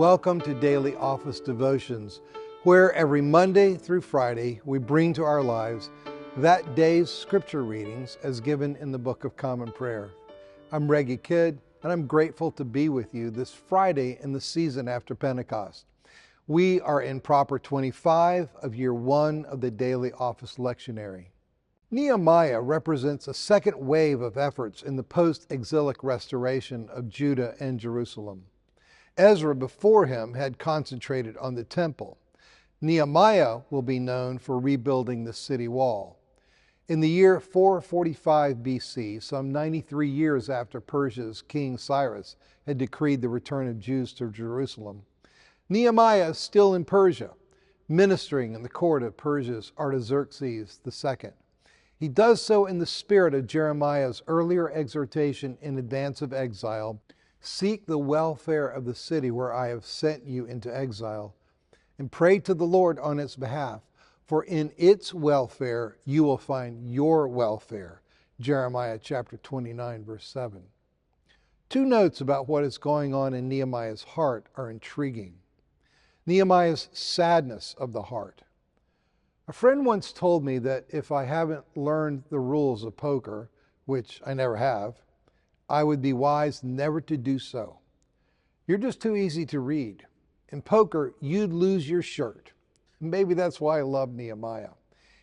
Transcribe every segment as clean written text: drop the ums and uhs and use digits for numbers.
Welcome to Daily Office Devotions, where every Monday through Friday we bring to our lives that day's scripture readings as given in the Book of Common Prayer. I'm Reggie Kidd, and I'm grateful to be with you this Friday in the season after Pentecost. We are in Proper 25 of Year 1 of the Daily Office Lectionary. Nehemiah represents a second wave of efforts in the post-exilic restoration of Judah and Jerusalem. Ezra before him had concentrated on the temple. Nehemiah will be known for rebuilding the city wall. In the year 445 BC, some 93 years after Persia's King Cyrus had decreed the return of Jews to Jerusalem, Nehemiah is still in Persia, ministering in the court of Persia's Artaxerxes II. He does so in the spirit of Jeremiah's earlier exhortation in advance of exile: "Seek the welfare of the city where I have sent you into exile, and pray to the Lord on its behalf, for in its welfare you will find your welfare." Jeremiah chapter 29, verse 7. Two notes about what is going on in Nehemiah's heart are intriguing. Nehemiah's sadness of the heart. A friend once told me that if I haven't learned the rules of poker, which I never have, I would be wise never to do so. You're just too easy to read. In poker, you'd lose your shirt. Maybe that's why I love Nehemiah.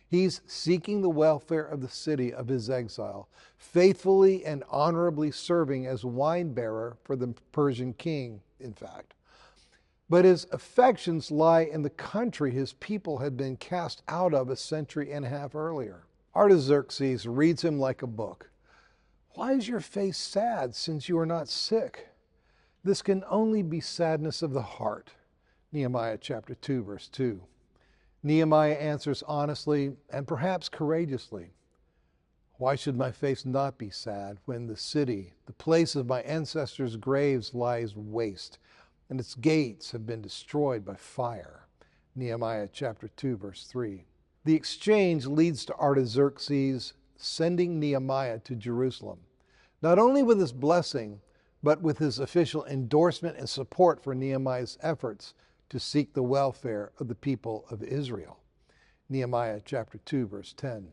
He's seeking the welfare of the city of his exile, faithfully and honorably serving as wine bearer for the Persian king, in fact. But his affections lie in the country his people had been cast out of a century and a half earlier. Artaxerxes reads him like a book. "Why is your face sad since you are not sick? This can only be sadness of the heart." Nehemiah chapter 2, verse 2. Nehemiah answers honestly and perhaps courageously. "Why should my face not be sad when the city, the place of my ancestors' graves, lies waste, and its gates have been destroyed by fire?" Nehemiah chapter 2, verse 3. The exchange leads to Artaxerxes sending Nehemiah to Jerusalem, not only with his blessing, but with his official endorsement and support for Nehemiah's efforts to seek the welfare of the people of Israel. Nehemiah chapter 2, verse 10.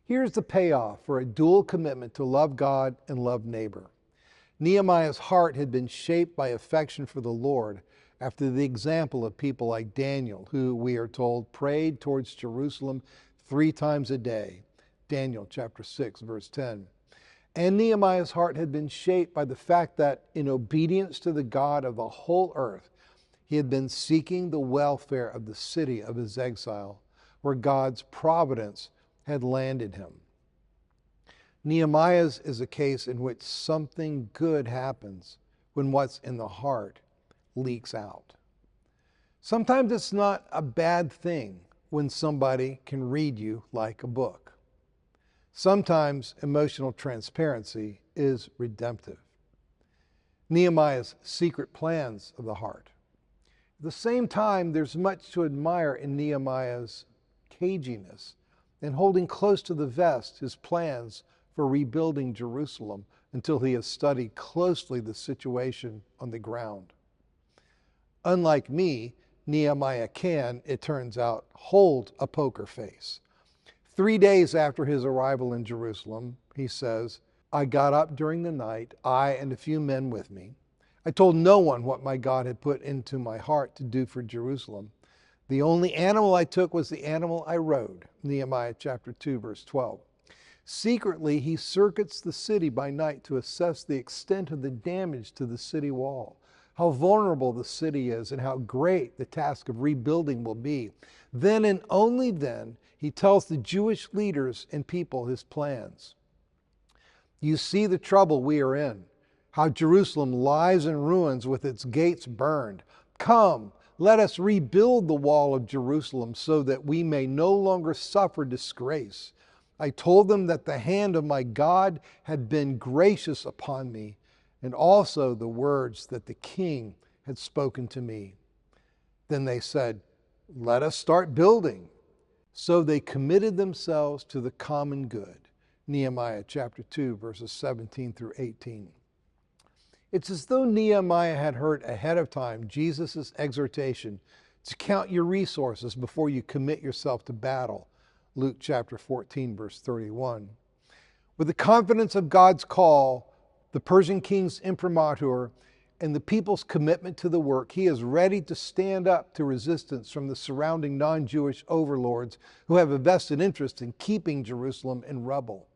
Here's the payoff for a dual commitment to love God and love neighbor. Nehemiah's heart had been shaped by affection for the Lord after the example of people like Daniel, who, we are told, prayed towards Jerusalem 3 times a day. Daniel chapter 6, verse 10. And Nehemiah's heart had been shaped by the fact that in obedience to the God of the whole earth, he had been seeking the welfare of the city of his exile, where God's providence had landed him. Nehemiah's is a case in which something good happens when what's in the heart leaks out. Sometimes it's not a bad thing when somebody can read you like a book. Sometimes emotional transparency is redemptive. Nehemiah's secret plans of the heart. At the same time, there's much to admire in Nehemiah's caginess and holding close to the vest his plans for rebuilding Jerusalem until he has studied closely the situation on the ground. Unlike me, Nehemiah can, it turns out, hold a poker face. 3 days after his arrival in Jerusalem, he says, "I got up during the night, I and a few men with me. I told no one what my God had put into my heart to do for Jerusalem. The only animal I took was the animal I rode." Nehemiah chapter 2, verse 12. Secretly, he circuits the city by night to assess the extent of the damage to the city wall, how vulnerable the city is, and how great the task of rebuilding will be. Then and only then, he tells the Jewish leaders and people his plans. "You see the trouble we are in, how Jerusalem lies in ruins with its gates burned. Come, let us rebuild the wall of Jerusalem so that we may no longer suffer disgrace. I told them that the hand of my God had been gracious upon me, and also the words that the king had spoken to me." Then they said, "Let us start building." So they committed themselves to the common good. Nehemiah chapter 2, verses 17 through 18. It's as though Nehemiah had heard ahead of time Jesus' exhortation to count your resources before you commit yourself to battle. Luke chapter 14, verse 31. With the confidence of God's call, the Persian king's imprimatur, and the people's commitment to the work, he is ready to stand up to resistance from the surrounding non-Jewish overlords who have a vested interest in keeping Jerusalem in rubble.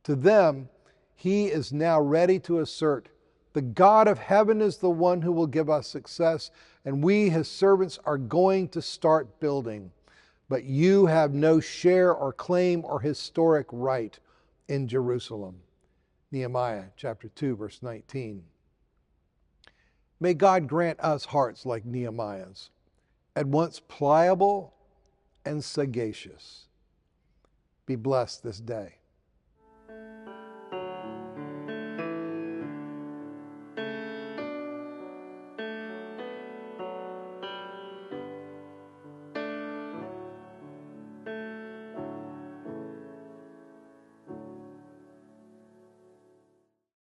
To them, he is now ready to assert, the God of heaven is the one who will give us success, and we, his servants, are going to start building. But you have no share or claim or historic right in Jerusalem. Nehemiah chapter 2, verse 19. May God grant us hearts like Nehemiah's, at once pliable and sagacious. Be blessed this day.